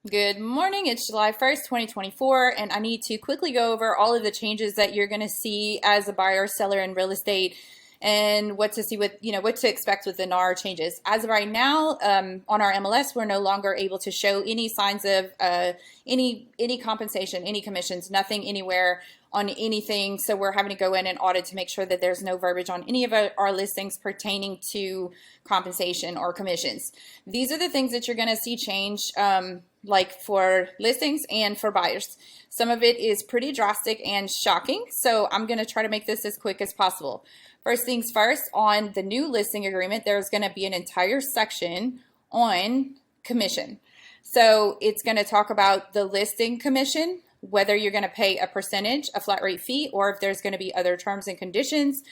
Good morning. It's July 1st, 2024, and I need to quickly go over all of the changes that you're going to see as a buyer or seller in real estate and what to see with, what to expect within our changes. As of right now, on our MLS, we're no longer able to show any signs of any compensation, any commissions, nothing anywhere on anything. So we're having to go in and audit to make sure that there's no verbiage on any of our listings pertaining to compensation or commissions. These are the things that you're going to see change, like for listings and for buyers. Some of it is pretty drastic and shocking, so I'm going to try to make this as quick as possible. First things first, on the new listing agreement, there's going to be an entire section on commission. So it's going to talk about the listing commission, whether you're going to pay a percentage, a flat rate fee, or if there's going to be other terms and conditions,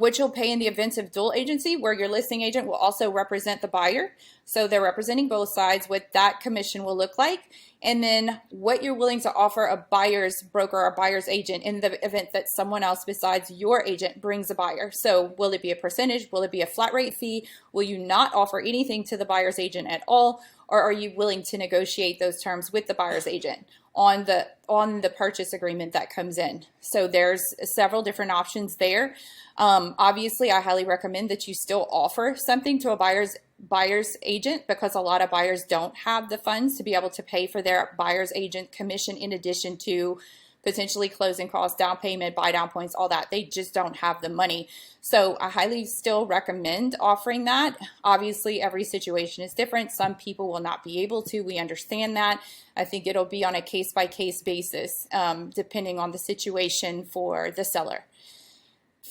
which you'll pay in the event of dual agency, where your listing agent will also represent the buyer. So they're representing both sides, what that commission will look like, and then what you're willing to offer a buyer's broker or buyer's agent in the event that someone else besides your agent brings a buyer. So will it be a percentage? Will it be a flat rate fee? Will you not offer anything to the buyer's agent at all? Or are you willing to negotiate those terms with the buyer's agent on the purchase agreement that comes in? So there's several different options there. Obviously, I highly recommend that you still offer something to a buyer's agent, because a lot of buyers don't have the funds to be able to pay for their buyer's agent commission in addition to potentially closing costs, down payment, buy down points, all that. They just don't have the money. So I highly still recommend offering that. Obviously, every situation is different. Some people will not be able to. We understand that. I think it'll be on a case-by-case basis, depending on the situation for the seller.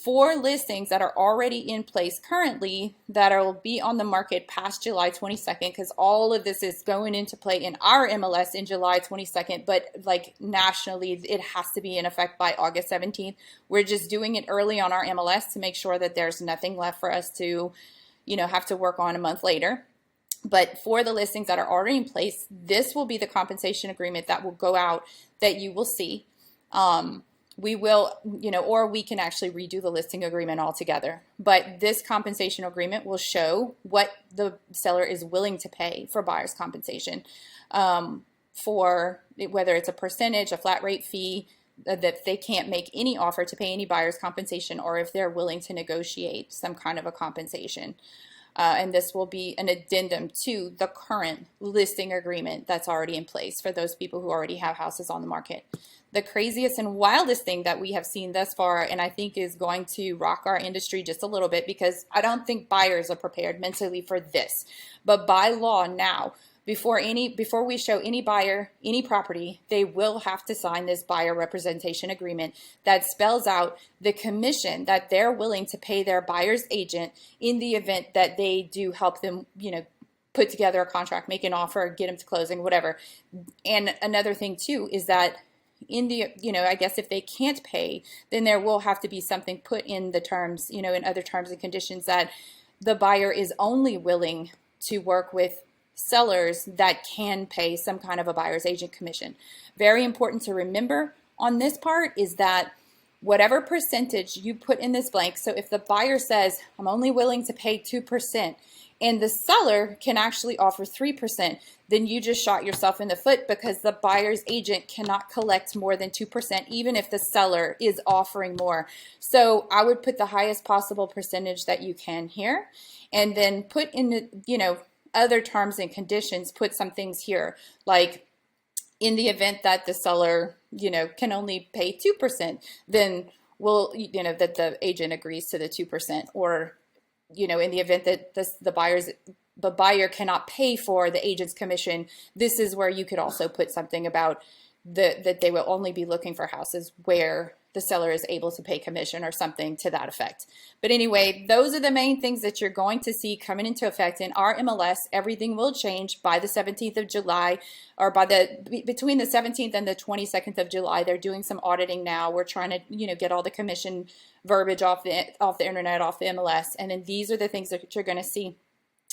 For listings that are already in place currently that will be on the market past July 22nd, because all of this is going into play in our MLS in July 22nd, but like nationally, it has to be in effect by August 17th. We're just doing it early on our MLS to make sure that there's nothing left for us to, have to work on a month later. But for the listings that are already in place, this will be the compensation agreement that will go out that you will see. We will, or we can actually redo the listing agreement altogether. But this compensation agreement will show what the seller is willing to pay for buyer's compensation, for whether it's a percentage, a flat rate fee, that they can't make any offer to pay any buyer's compensation, or if they're willing to negotiate some kind of a compensation. And this will be an addendum to the current listing agreement that's already in place for those people who already have houses on the market. The craziest and wildest thing that we have seen thus far, and I think is going to rock our industry just a little bit, because I don't think buyers are prepared mentally for this. But by law now, before we show any buyer any property, they will have to sign this buyer representation agreement that spells out the commission that they're willing to pay their buyer's agent in the event that they do help them, put together a contract, make an offer, get them to closing, whatever. And another thing too is that in the, I guess if they can't pay, then there will have to be something put in the terms, in other terms and conditions, that the buyer is only willing to work with sellers that can pay some kind of a buyer's agent commission. Very important to remember on this part is that whatever percentage you put in this blank, so if the buyer says, I'm only willing to pay 2%, and the seller can actually offer 3%, then you just shot yourself in the foot, because the buyer's agent cannot collect more than 2%, even if the seller is offering more. So I would put the highest possible percentage that you can here, and then put in the, other terms and conditions, put some things here, like in the event that the seller, can only pay 2%, then that the agent agrees to the 2%, or, in the event that the buyer cannot pay for the agent's commission, this is where you could also put something about that they will only be looking for houses where the seller is able to pay commission, or something to that effect. But anyway, those are the main things that you're going to see coming into effect in our MLS. Everything will change by the 17th of July, or between the 17th and the 22nd of July. They're doing some auditing now. We're trying to, get all the commission verbiage off the internet, off the MLS. And then these are the things that you're going to see.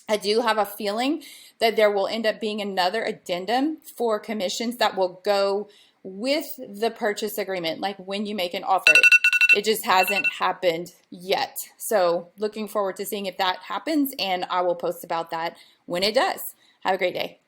I do have a feeling that there will end up being another addendum for commissions that will go with the purchase agreement, like when you make an offer. It just hasn't happened yet. So looking forward to seeing if that happens, and I will post about that when it does. Have a great day.